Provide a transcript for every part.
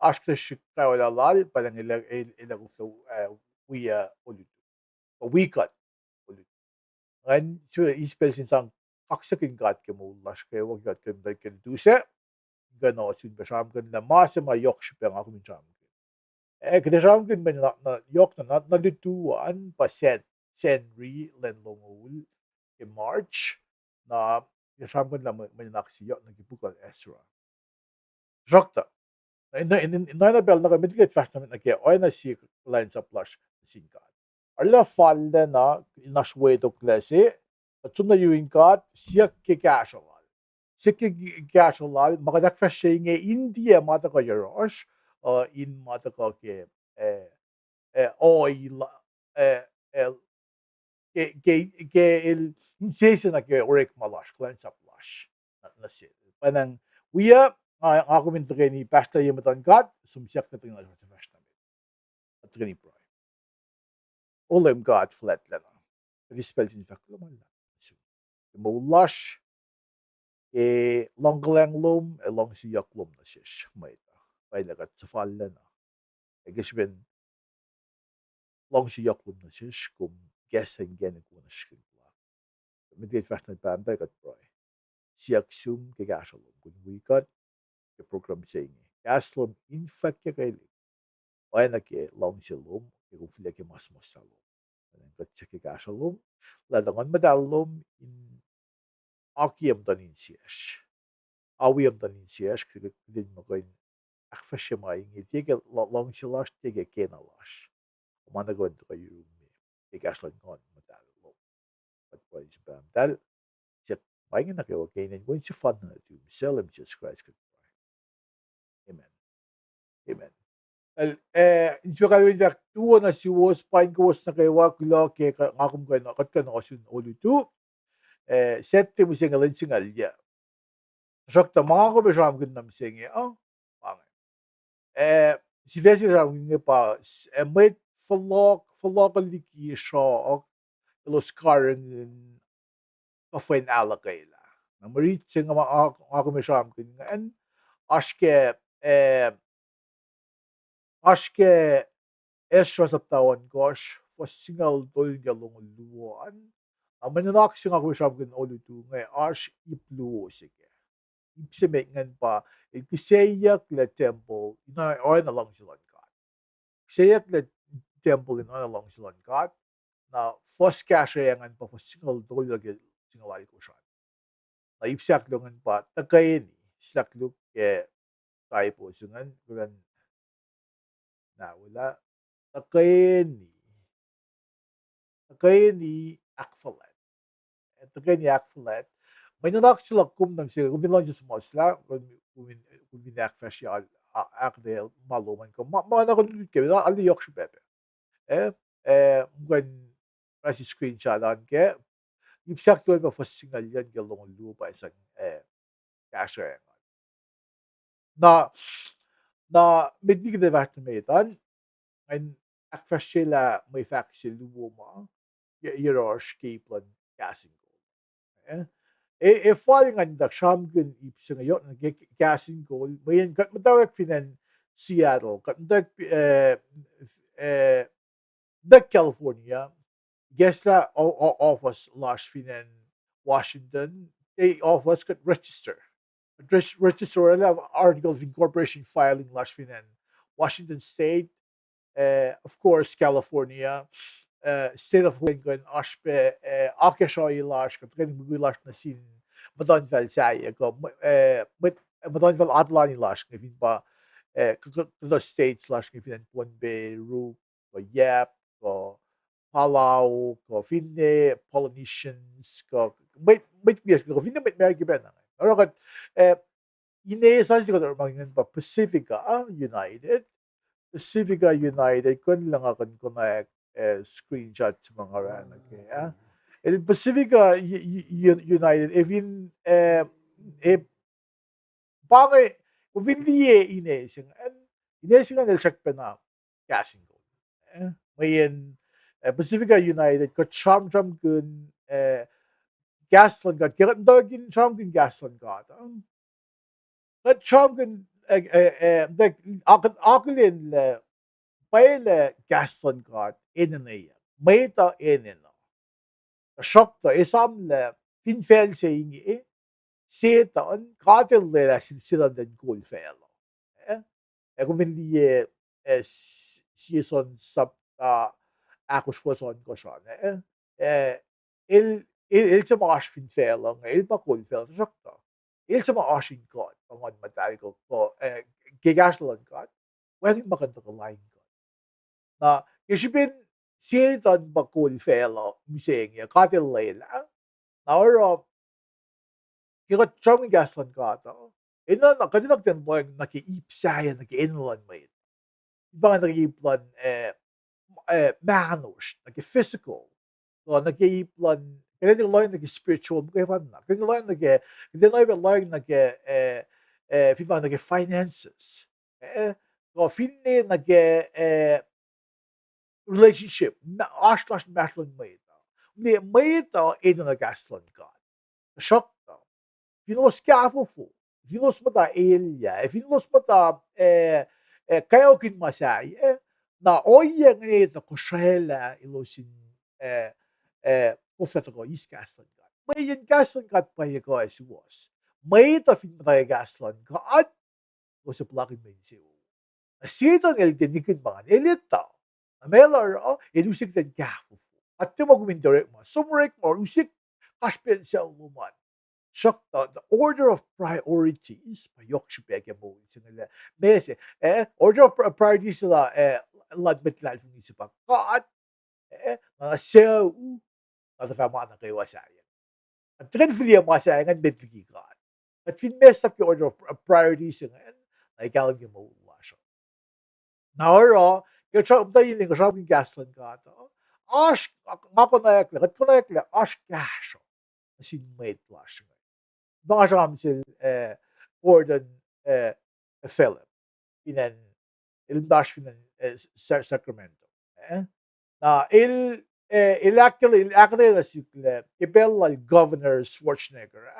ashkashikawalal parang ilaguflo wikut ulit. Ngayon ispel sinsang kaksakin kat kemullash ke wagat ken ken duse gano sin basham ken la masama yok shipeng ako min jam. Kdesham ken ben na yok na lituan paset Sanri len longul in March na yasham ken la men naksiyok nagibukal Esam. Jokta. Na bel na mitigate fashionament na ke oy na si line sa plush sinkat. Alla falle na nashwe to klase tunda yuinkat siyak ke casual. Siyak ke casual makadak fashion nge India mata ko yarosh in mata ko ke oil ke el insese na ke orek malash line sa plush na si. Panang wiya ako min ni pasta yematan kat sumsiyak na tingnan sa fashion. At ni pro. Olem gat flat lena. Rispel sin faklo man la. Mulash long lom long si yaklom na shish maita. Paila gat safal lena. Gesben long si yaklom na shish kum gesen gene ko na shkin pla. Midget fashion pam gat pro. Siak sum ke gashalom kun wikat ke program saying. Gaslom infakya kay Oena ke long si lom ke kufle ke mas salom. Ke gashalom la dangon madalom in Akiem danin siyesh. Awiem danin siyesh kidin magain akfasrye tege long silash tege kenalash. Kumana to kayo ikaslan kon matalo. At po si Bam dal siya paing na kayo kainin ko si fun na to selam Jesus Christ. Amen. Amen. Inspiralmente tuo na si was paing ko was na kayo kula ke akum ko na kat kan osun olutu. Sette mo singalin singalya. Sakta mga ko besam kin nam singi si vesi ram kin pa met verlok liki shaw lo scarring kafen alakaila. Na marit singa ako besam kin en aske aske Esra sa tawan gosh was singal dol galong luan. Mananak singa ko besam kin olutu ngay ash ipluo sige. Ibsimengan pa kiseiyak le tempul ina oin along silon God. Kiseiyak le tempul in oin along silon God. Na fos kashayangan pa fos singal dol lagi singal ko siya. Na ibsak lungan pa takayin slakluk ke tayo po sungan kulan na wala takayin akfulat. Takayin akfulat. May nanak sila kumnam sila kung bilang just mo sila kung akfasrye akdel maluman ko mana ko nuke ali yok şu bebe. When press screenshot on ke ipsak to ba fosingal yan galong lupa isang kasha meddig de vart medan en akfasrye la may faxil luoma your skiplan casing. Falling an da shamgun ipsing ayot na gassing goal mayan kat madawak finan Seattle kat da California gesla office lash finan Washington they office kat register a lot of articles of incorporation filing lash finan Washington State of course California state of Oregon ashpe akfasrye lash kat kan lash na sin madan vel saya ko madan vel adlani lash ngefin pa the states lash ngefin one Peru ko Yap ko Palau ko Finne Polynesians ko met bias ko Finne met mergi ben aro kat ine sa si ko mangan pa Pacifica United kun lang akan connect screenshot sa mga ran okay el Pacifica United even bagay vinliye inesing el check pa na casing ko mayen Pacifica United ko sramsramkin gaslan got kirat dagin sramkin gaslan got kat sramkin aklin pacl gaslan got inenaya mayta inena şokta Esam le finfel şeyingi setan katil le silsiladen gol felo kung hindi season sub akos foson ko siya il sa mga finfelo il pa gol felo şokta il sa mga asin ko pangod matay ko gigaslan ko whether maganda ko line ko na isipin setan pa gol felo miseng katil le Now, kikat charming gaslan ka ata. Ina na kanila ten boy naki-ipsayan naki-inlan may. Iba nga naki-iplan manush, naki-physical. So naki-iplan kanila loy naki-spiritual kaya fan na. Kanila loy fiba naki-finances. So finne relationship na ashlash mashlon may. Hindi may ito ito na gaslan ka. Shock Finos kafofo, finos mata elia, finos mata kayokin masay, na oye ngayta kushela ilosin kufta ko iskaslan ka. May yan kaslan ka pa ko as was. May ta fin mata gaslan ka at o sa plakin may siyo. Sito ng eltenikin mga elita. Melar ilusik tan kafofo. At mo kumindirect mo, sumrek mo, usik kaspin sa uluman. The order of priorities pa yok siya mo sila mese order of priorities sila ladmet lalfung isipak kat na seu na fama na kay wasayan. At kan filia masayangan betli kat. At fin messed up your order of priorities ngayon, na ikaw yung mauulasyo. Naoro, yung siya tayo yung siya yung gaslan ka to. Ash, ako na yakla, kat ko na yakla, ash gasho. Kasi made lash ngayon. Baka siya kami si Gordon Philip. Pinan, dash pinan Sacramento. Na il na si Ibella Governor Schwarzenegger.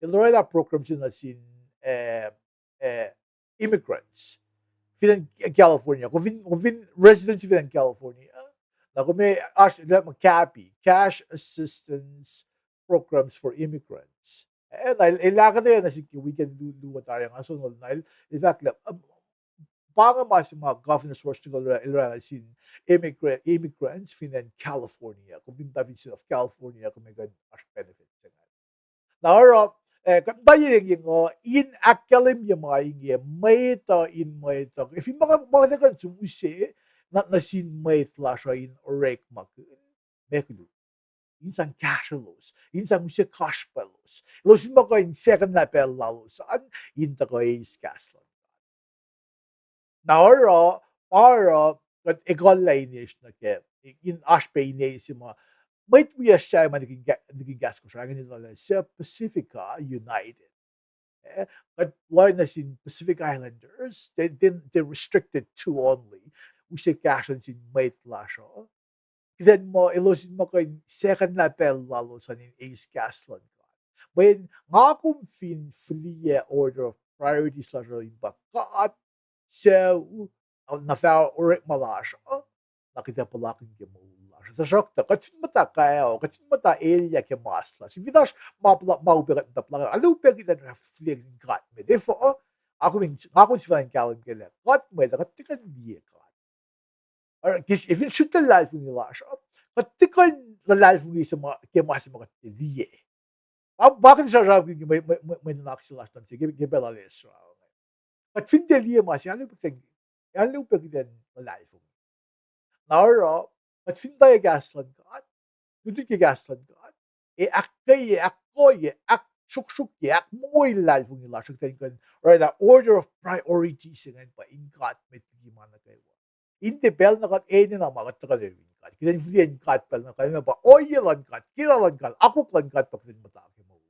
Il program sila sin immigrants. Finan California. Kung residency finan California. Na kung may CAPI, Cash Assistance Programs for Immigrants. Na si we can do what tayo nga sunod na in fact baka mas mga governors Washington sin immigrants finan California kung bintabit of California kung may benefits naoro tayo yung in akalim yung mga may to in may to if yung mga nagan sumusi na sin may flash in orek mak mekulu insan cashelos, insan musik kashpelos. Los mo ko in second level lalos, an inta ko is castle. Naoro, para kat egal lainish na ke, in ashpe inesima, might we asya man naging gas ko siya, ganito lang, sa Pacifica United. But learn as in Pacific Islanders, they restricted to only. We say cash in mate lasho. Then mo ilusin mo ko second level lalo sa nin ace castlon ka. When nga kung free order of priority sa yung bakat so na fa urik malash nakita pala kin ke mo lash. Ta shock ta katsin mata kaya katsin mata area ke masla. Si vidash maubigat na plan. Alu pegi na flieg gat me. Therefore ako si fan kalim ke let. Gat me da katikan die ka. Or if you shoot the life in the lash up, but tikon the life we sa mga kemas mga diye. Bakit siya sabi may nunak sila last time sige gibela les. But fin de diye mas yan yung pagden the life. Naoro, but fin tayo gaslan ka. Dito ki gaslan ka. Akay akoy ak shuk ak moy life in the lash kan right the order of priorities and pa in got met gimana kayo. Inte bel na kat na magat ka rin kat. Kita yung kat pel na kayo ba oilan kat, kiralan kat, akuklan kat pag din matake mo.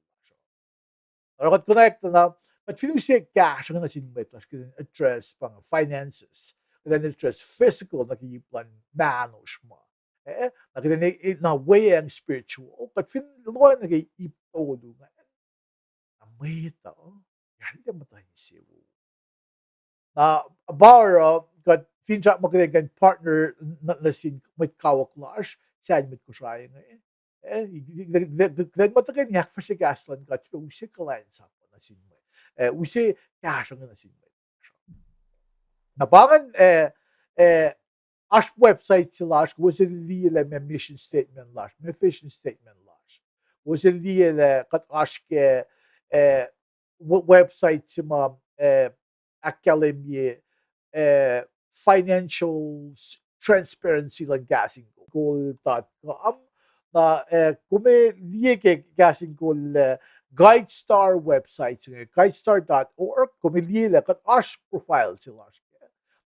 Pero kat connect na but feeling siya cash ang nasinbet tas kita address pang finances. Kita address physical na kiyiplan manage mo. Nakita na way ang spiritual but feeling lo na kay ipo do nga. Amay ta. Yan din matay siya. Na bar kat finja magregan partner na sin mit kawak lash sad mit ko siya ngayon grad matakin yak fa siya gaslan kat usi kalain sa na sin mo usi cash ang na sin mo na bangan ash website si lash was it the mission statement lash my vision statement lash was it the kat ash ke website si ma academy financial transparency lang gasing ko. Goal.com na kung may liye ke gasing ko GuideStar websites GuideStar.org kung may liye lang kat ash profile sila.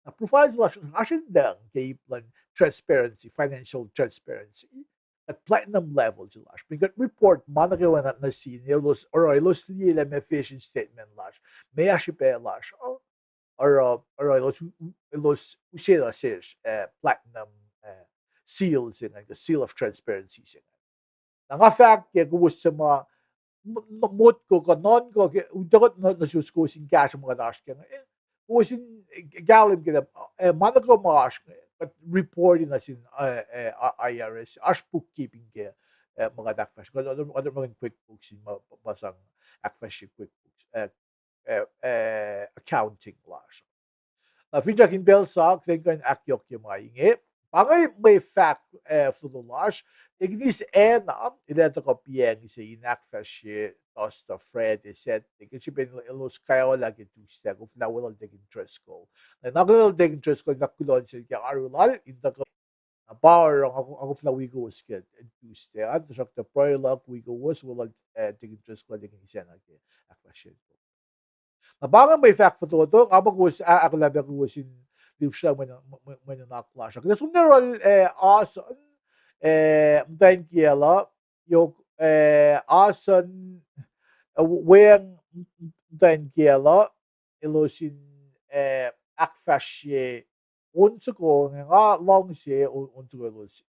Na profile sila ashin lang kay plan transparency, financial transparency at platinum level sila. Because report managawa na sin or los liye lang may vision statement lash. May ashipe lash. Or los usera says platinum seals in like the seal of transparency in nga fact kaya gusto sa mga mot ko kanon ko udot na nasusko sin cash mga dash kaya kusin galim kita mana ko maash but reporting na sin IRS ash bookkeeping kaya mga dakfash ko other mga QuickBooks sin mabasang akfasrye QuickBooks accounting lash. Finja kin bel sak then kan akyok yung mga pangay may fact for the lash ignis na ito ko Paing sa akfasrye tosta Fred sette che ci lo scaiola che tu stai con la wala degin tresko na naglo degin tresko na kulon si kya arulal inda ko power ako fla wigo sket tu stai at sakta proilak wigo was wala degin tresko degin isena ke akfasrye nabangan may fact for to kapag was aklabe ko was in diwsya man naklasha kasi sumnerol asan mtayin kiela yok asan weng mtayin kiela ilosin akfasrye unsuko nga long siye unsuko ilos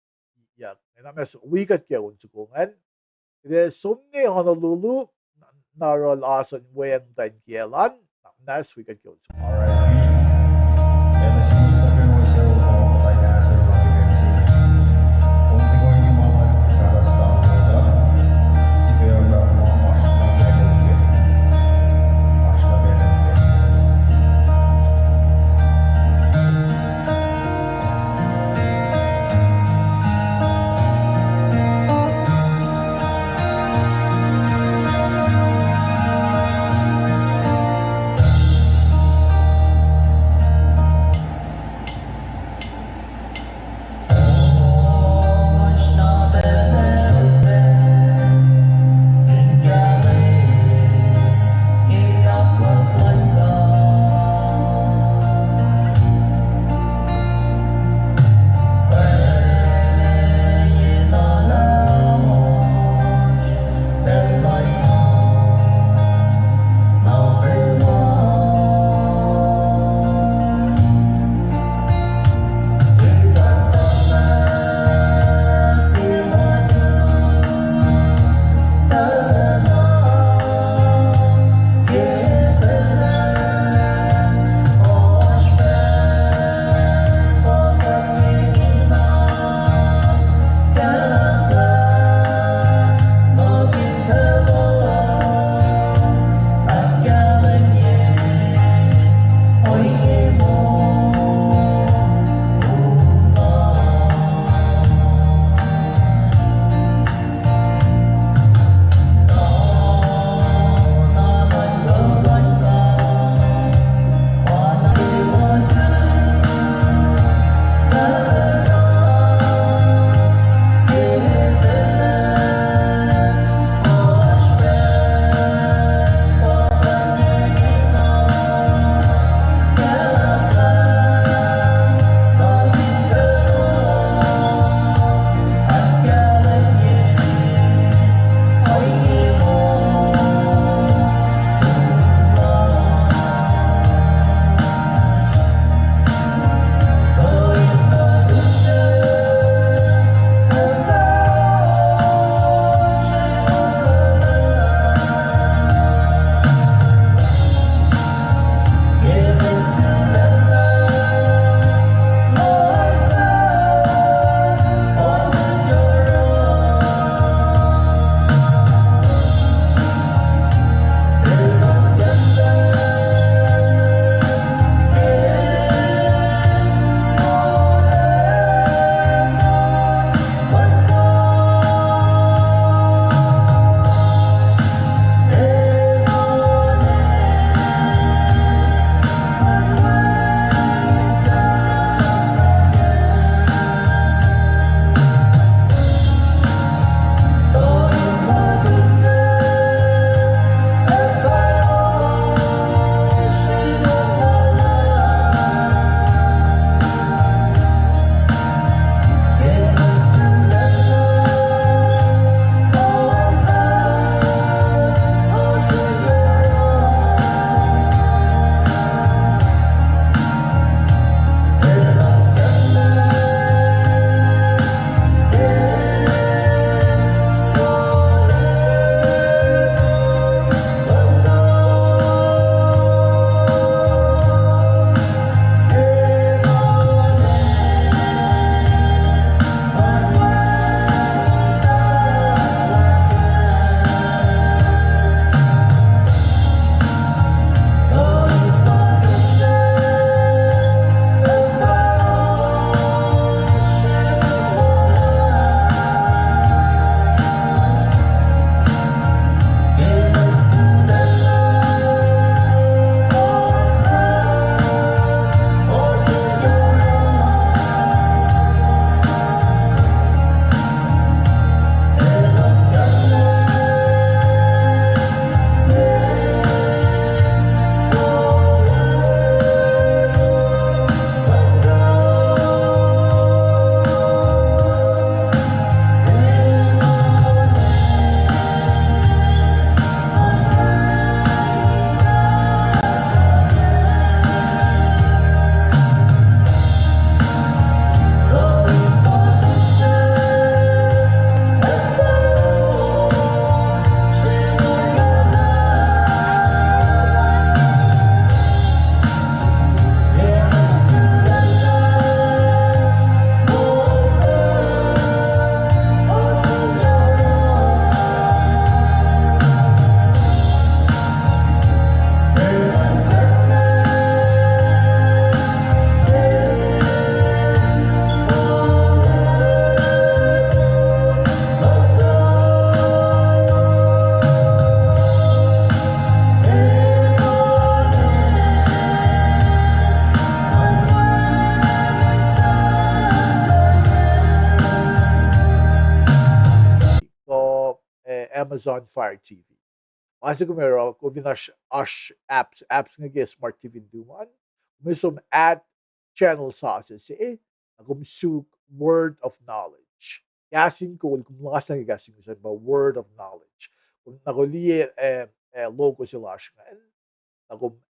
yak na mes wikat kya unsuko ngan ide sumni Honolulu narol asan weng mtayin kielan nas wikat kya unsuko. Amazon Fire TV. Mas meron kung ash apps nga smart TV duman. Misum ad channel sauces suk word of knowledge. Yasin ko kung lakas na gasin ko sa word of knowledge. Kung nakuliye logo sila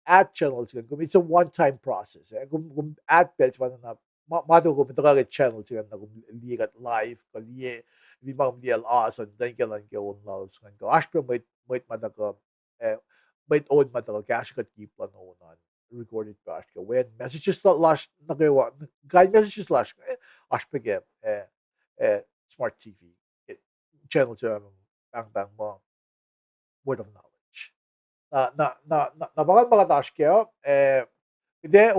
ad channels it's a one-time process. Kung ad page na mado ko mitaka channel siya na ligat live kaliye vi mam dial asan dan kelan ke on laws kan ko ashpe might madaka might on madaka cash kat keep on on recorded cash ke when messages that last nagawa guide messages last ashpe ke smart TV channel siya bang bang mo word of knowledge nabangan mga taşkeo bir de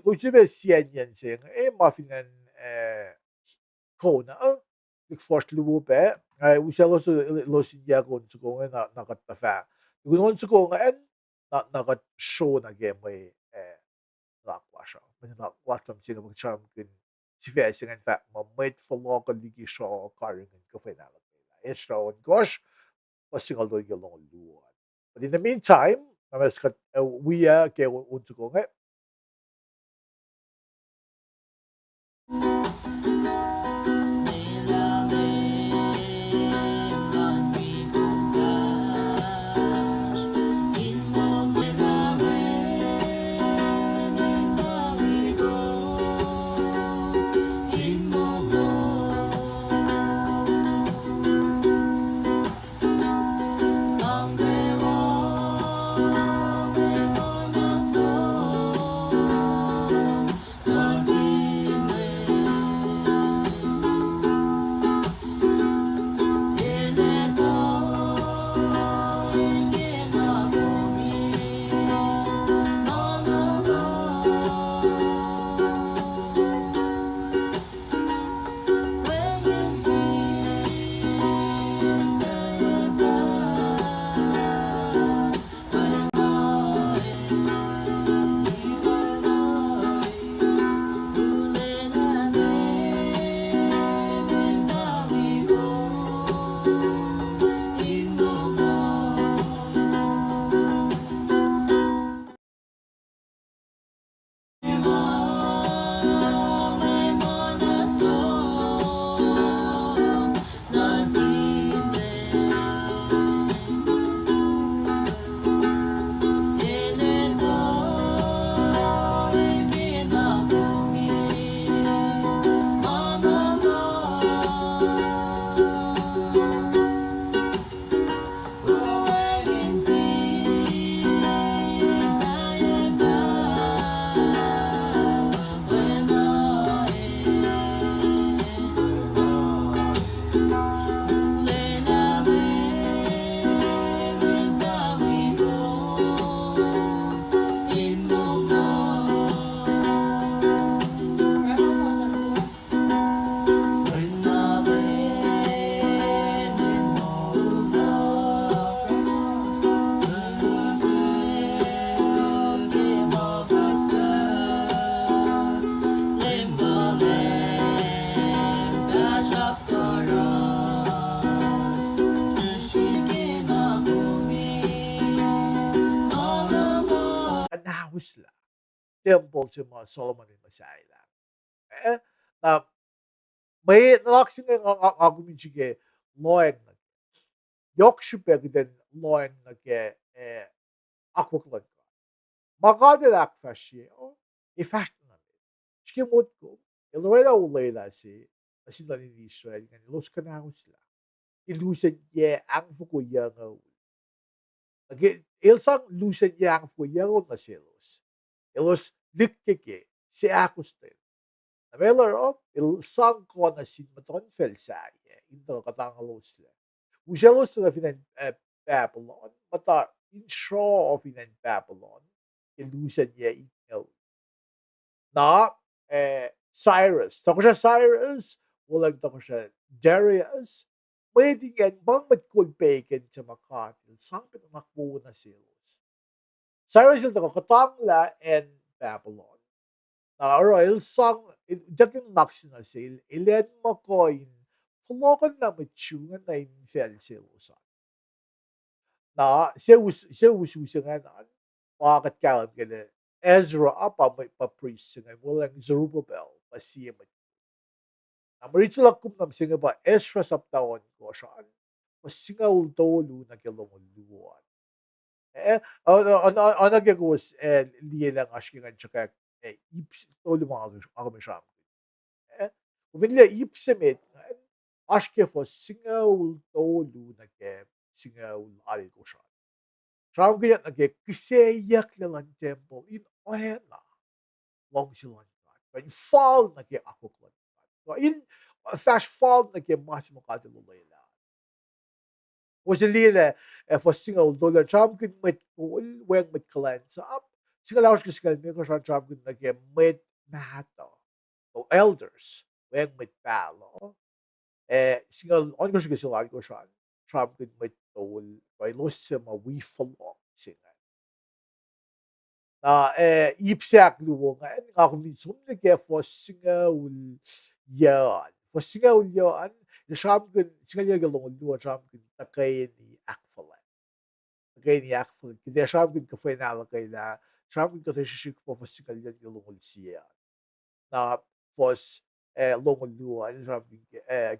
ucu ve siyenyensin mafinen kona lik forslu be usalo so los ya kon ko na katafa gunon ko en na kat show na game may laklasha men laklam sino mag charm kin si fe sing en fa ma mate for local ligi show karing ko fe na extra on gosh single do yung long luwan. But in the meantime, we ke unto ko nga anahusla tempul si mga Solomon and Musaiyen. Na may nalaksin nga argument sige loen yok şüphe giden loen ke akfulat. Makadel akfasrye o ifashna. Çike mutko. Elwela ulayla si asin ni Israel nga los kanahusla. Ilusan ye ang fuko yang ilsang lusan yang fuko yang na selos. Elos lykkeke si akustel. Navelar ilsang ko na sinmaton felsaye. Inte katangalosle. Uselos na finan Babylon. Mata in shaw of finan Babylon. Ilusan ye ikaw. Na Cyrus. Tako siya Cyrus. Walang tako siya Darius. Pwede yan bang magkulpegan sa makatil. Sang pinamakbo na selos. Cyrus yung katangla and Babylon. Royal song, daking naksi na sale, ilan mo ko in, kumokan na matsungan na in fel selosan. Na seususengan bakit kalam gele Ezra apa may pa-priest nga walang Zerubbabel pasiya man. Amaritula kum nam singa ba Ezra saptawan ko saan masinga ultolu na kelong luwan. Ana gegos liyelang aşkıgan çakak ips tolu mga agamisam. Uvinle ipsemet aşke fo singa ultolu na ke singa ul ali ko saan. Tram kaya nage kiseyak lang tempo in ohena long silang. When fall nage akuklan. So in fast fall nage máximo kadilo layla. Was lila for single dollar tram kin met kul weng met kalan sa up. Single hours kisikal mi ko sa tram kin nage met mahato. O elders weng met palo. Single on ko siya ko sa tram kin met tol by losem a we follow singa. Na ipsiak luwongan nga kung minsan nage for single yan. For single yan Esam kin singa galong luwa Esam kin takay ni akfulat. Takay ni akfulat. Kaya Esam kin kafay na alakay na Esam kin katay sisik po for singa galong siya. Na fos long luwa Esam kin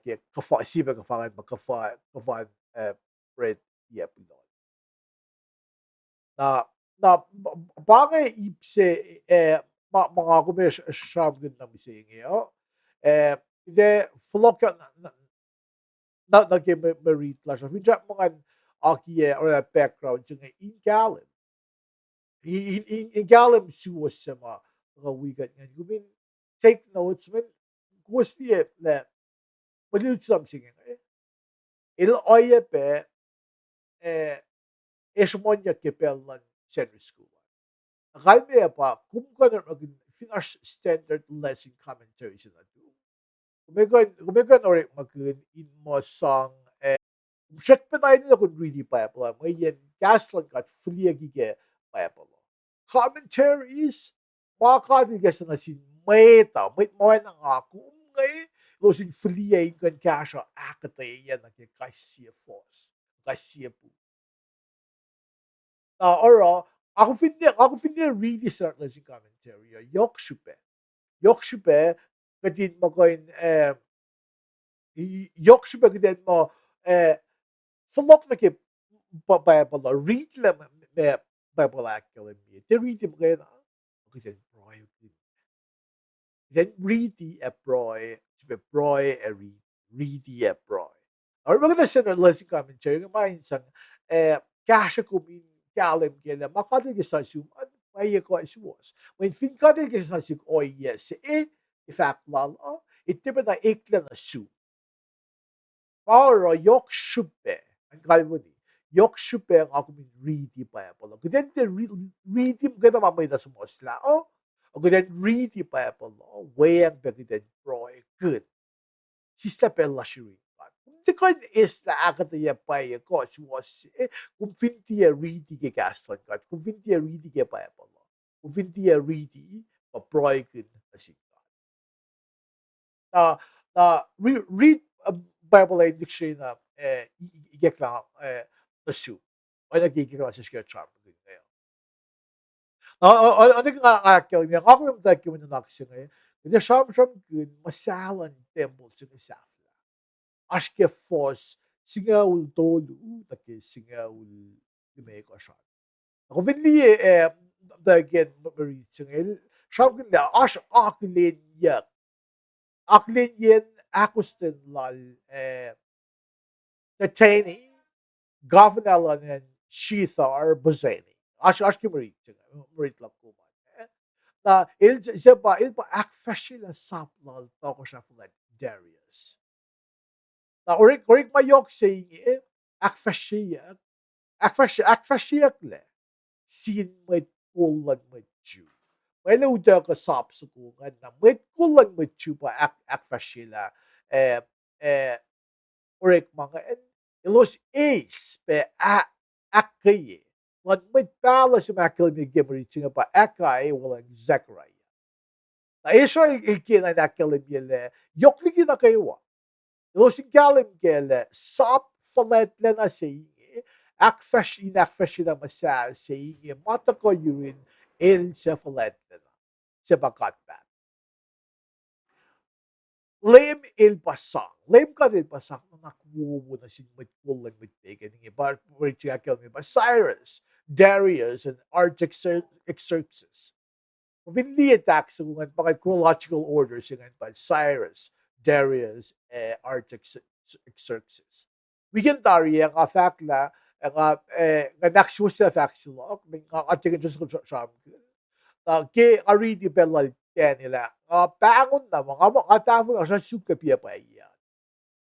kaya kafa siba kafangan kafa bread yep na bagay ipse mga kumes Esam kin na mising de flok na nag-merit lang siya. Minsan mga aki or background siya nga ingalim. Ingalim suwas sa mga wikat nga. Gumin, take notes, man, guwas niya na malilit something nga. Il oye pe, esmonya kepel lang Sanri school. Nakalme pa, kung ka na finish standard lesson commentaries na ito. Kumegan or magin in mo song check pa tayo nila kung really pacl. Ngayon, gaslang kat fliagige pacl. Commentaries, makakadigas na sin meta, may ng ako, ngay, losin fliay kan kasha, akatay yan, nagkakasiya fos, kasiya po. Ora, ako hindi really start na sin commentary, yok shupe, kadin mo koin, yok shupe kadin mo, Förlåt mycket Bible read med Bible Academy. Det read dem redan. Och sen bra ut. Sen read the bra, typ bra är read the bra. Och man kan säga läsa commentary man sen kanske kom in galem gele. Man kan inte säga så att vad är det så. Men fin kan inte säga så oj yes. I fact lall. Inte bara äcklarna så. Bara yok shupe. Ang kalibuni. Yok shupe ang ako min ready Bible. Kung ready mo kaya mamay na sa mosla. O kung ready Bible. Way ang bagay bro. Good. Sista pela shiri. Kung ko is na akataya pa ko suwas. Kung pinti ready ke gaslan ka. Kung pinti ready ke Bible. Kung pinti ready pa bro good asik. Read Bible ay dictionary na igek lang na soup. Ay nagiging sa sikyak charm din ngayon. Ano nga akil niya? Ako yung dahil yung nunak siya ngayon. Hindi sramsramkin masalan tempul sa saflah. Aşke fos singaul tolu taki singaul lumeko siya. Ako vinli dahil marit siya ngayon. Sramkin niya akilin yak. Akilin yan akustin lal Etawi, governor and Shithar Buzani. Aşk marit lang ko man. Na il akfasrye saflah toko siya fulat Darius. Na orik mayok saying akfasrye le sin met kulan met Jew. May uda ka sap sa kungan na met kulan met Jew pa akfasrye orik mga ilos ace pe akaye. Wan met pala sa makil mi gimri tinga pa akaye walang Zechariah. Na Israel ilkin na nakil mi le yok ligi na kewa. Ilos galim gele sap falet le na say inakfasrye mesela şeyi matako urine el saflah sebakat ben. Lem pasang. Lem ka rin pasang na nakwo na sinmatkulan with pagan ng iba ba Cyrus, Darius, and Artaxerxes. Vinli attacks kung pa chronological order singan pa Cyrus, Darius, Artaxerxes. We can tari ang fact la ang actual sa fact sila, may article just ke aridi belal nila. Bangon na mga katapos sa suka pia pa iya.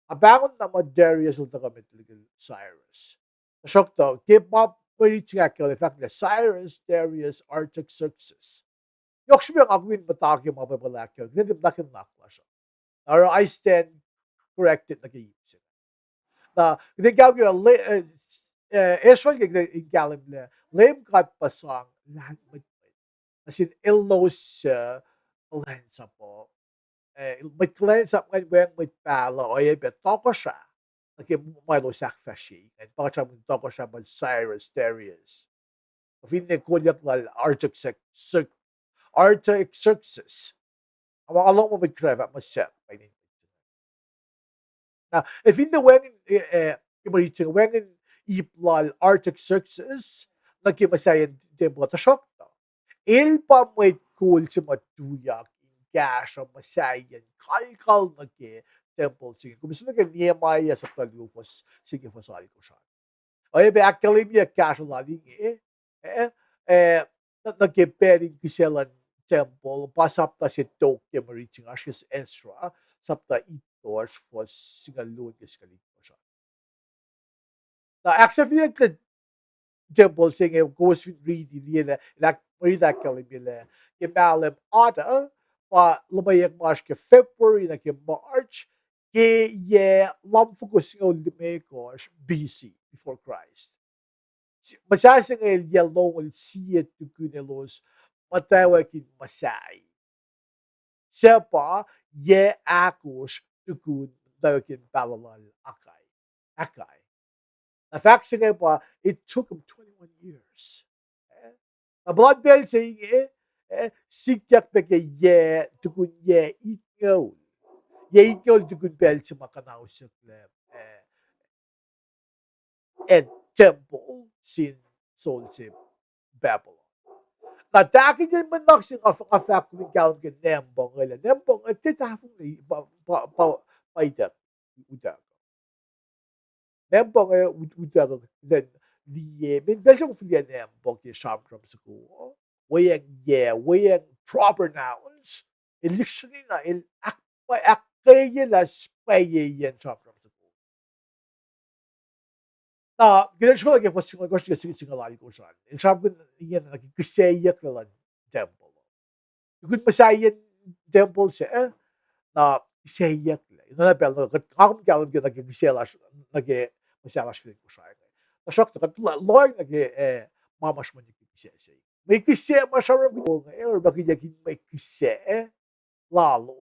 Bangon na mga Darius ang tagamit legal Cyrus. Shock to, ke pa pwede nga fact la Cyrus, Darius, Artaxerxes. Yoksa ang agwin bataki mga papalakyo. Hindi bakin nakla siya. Or I stand corrected na kayo. Na, hindi gawin yung Israel yung galim na lem kat pasang lahat as in illos lensa po. May lensa po ngayon may pala o yung betoko siya. May lo akfasrye. And baka siya may toko siya by Cyrus, Darius. Hindi kulyak na Artaxerxes. Ama Allah mo betreva myself. Now, if in the when iplal Artaxerxes, nagkimasayan tempo ta shock to. Il pa may cool si matuyak in cash o masayan kalkal nagki temple sige. Kung gusto nagki Nehemiah sa Talufos, sige fasali ko siya. O be actually be a casual lagi nagki-pairing kiselan temple pasapta si Tokyo mariching ashes Ezra sapta itos for singalun kiskaliko siya. Na actually temple sige goes with reading nila like marita kalimila imalem ata pa lumayak mas ke February na ke March ke ye lamfukus ng Limekos BC before Christ. Masasang el yellow el siya tukunelos matawakin masay. Sepa ye akos tukun tawakin palalal akay. Akay. The fact nga pa, it took him 21 years. The blood bell saying sikyak peke ye tukun ye itngol. Ye itngol tukun bell sa makanausap and temple sin soul si Babylon. Natake din man lang sing fact we count ke nembong ila. Nembong at titafong paidak. Udak. Nembong udak. Then men belong filia nembong ke shamkram sa ko. Wayang proper nouns. Listening na akaya la spaye yan shamkram sa ko. Ginagawa lagi po singal gosto kasi singalali ko siya. And sabi ko yan nagkisayak na lang temple. Yung musaiyen temple siya na kisayak lang. Ino na pala ako makalam ko nagkisela masala siya ko siya. Nasok to kat Lord mamas mo ni kisaya. May kisaya masarap ko or bakit may kisaya lalo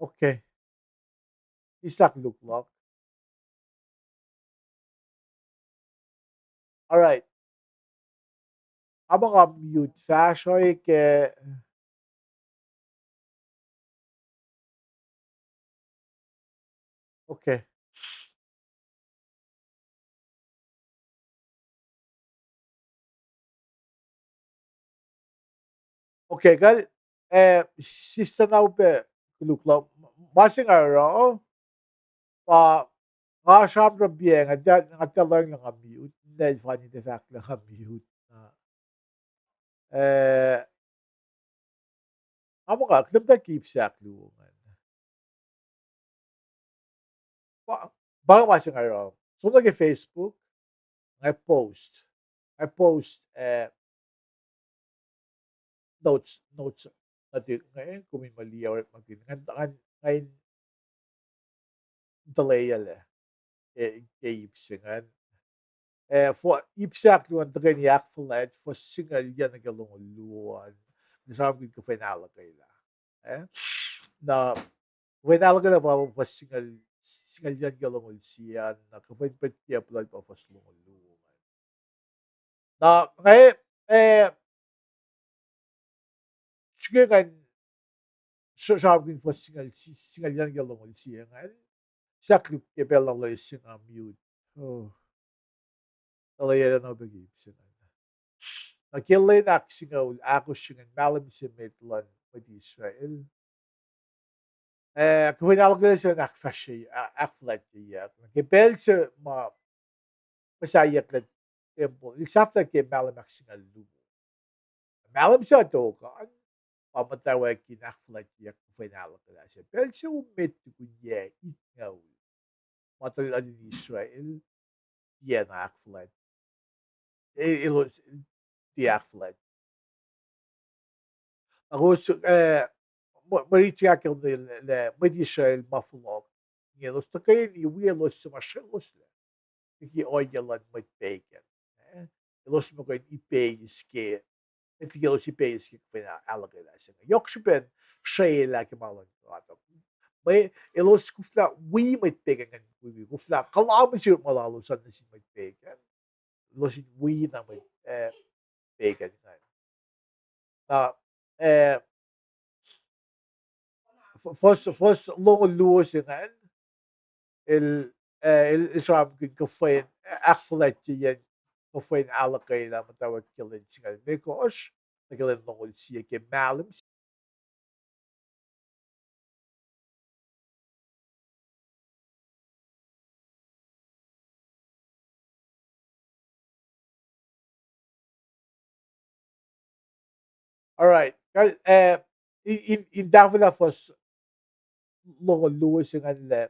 Okay. Isak luklok. All right. Ama ka mute fashion ke okay. Okay, gal sista na upe luklok. Masing araw pa nga sharp na bien at lang nga mute. Dahil funny the fact lang nga mute. Eh, ama ka, klam da keep sak luongan. Baka masing araw. So nag Facebook, I post. I post notes natin ngayon kung may mali or maging ngayon delayal keipsingan. For ipsakluan tagay ni akfulat for singal yan nagalunguluan. Nasabi ko finala kaila. Eh? Na finala ka na pa for singal yan galungul siyan na kapag pati apply pa for lunguluan. Na ngayon sige kan sabi ko for singal yan galungul siyan. Saklık geberlerle singa mute. Oh, alaya na begipsin. Nakilay na singa ako singa malam si metlan with Israel. Kung alagay sa akfasrye, akfulat ya. Gebel sa musaiyen tempul. Saflah ke malam singa lu. Malam sa to kan pamatawag kin akfulat ya kung alagay sa. Bel sa umet kunya itngaw. Matagal ni Israel. Yeah, na akfulat. It was the akfulat. Agus Maritia le Israel Buffalo. Los takayin iwi los sa masyalos le. Iki oyalan mit bacon. Los mo kayo ipayis ke. Iti los ipayis ke kaya alagay la sa. Yokshipen siya la kimalan ko ato. May elos kufla we mit bacon kan we kufla kalama siya malalo sa nasi mit bacon. Los we na mit bacon kan. Na first long luosingan الشراب كفين أخفلت جيا كفين علاقة إلى متوكلين سيغال ميكوش نقول نقول سيكي معلم. All right. In Davila was long luosingan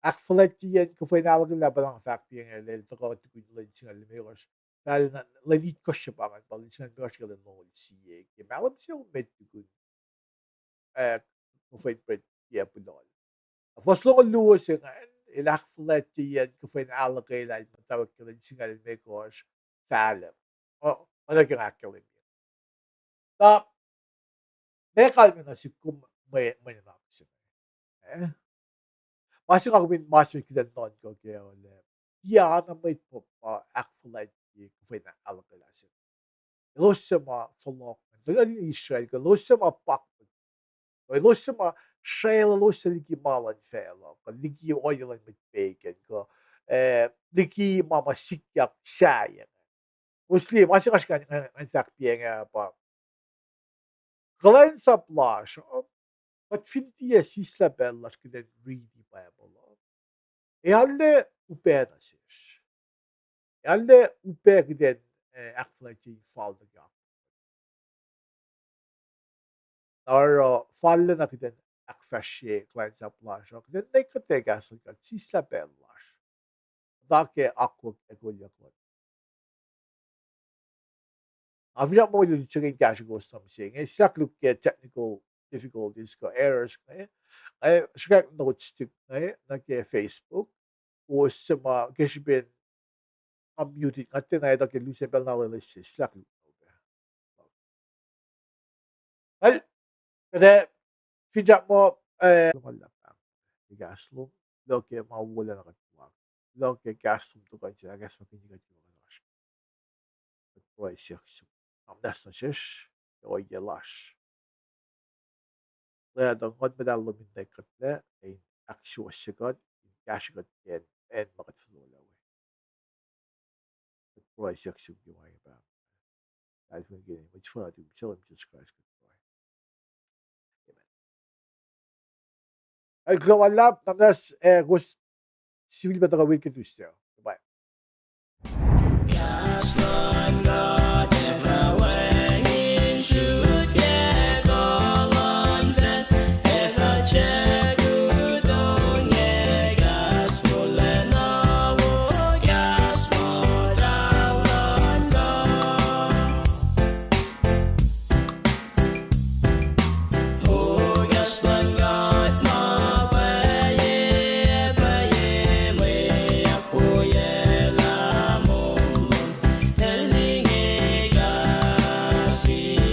akfalatiyan ko final la balang factory ng el to ko singal mekos dahil na lamit ko siya pangan pal singal mekos ka lang mo siye ke malam siya met ko ko fight pret ya pudol fos lo luo siya el akfalatiyan ko final kay la matawag ka lang singal mekos falam o ano ka akalin ta mekal mo na si kum may na siya Masih ako masih kita non ko kaya wala. Ya na may po akfulat kufay na alakalasin. Losama falok. Doon ni Israel ko losama pak. Losama shayla losali ki malan fela. Ko liki oil mit bacon ko. Liki mama sikyak saya. Usli masih kas kan ang sakpiang pa. Glen saflah. But fintiye sisla bellas que den really bible. E alle upedasis. E alle upegden akflati falda ja. Or falle na kiden akfashe klans aplash. Den ne kategas ka sisla bellas. Dake akwa egolya klot. Avira mo yung tsugin cash goes to saying. E sakluk ke technical difficulties ko errors ko schrijf noodstuk naar Facebook. Och som kanske blir unmuted at tinay da ke luce bel na list slack. Well, kada fidja mo Lumalapak, gaslo, lo que mawawala ng katuwang, lo que gastom tukan siya, gas makinigad yung mga lash. Pagpray siya, amdas na siya, o yelash. Kaya dangod madalo minday katle, ay aksyo sigad, gashigat yan, and makatsulula. Pagpray siya, yung mga iba. Dahil mo gini, which one to show him Jesus Christ could pray. Amen. Ay, glawalap, namdas, gust, sivil ba taga wikut üstü.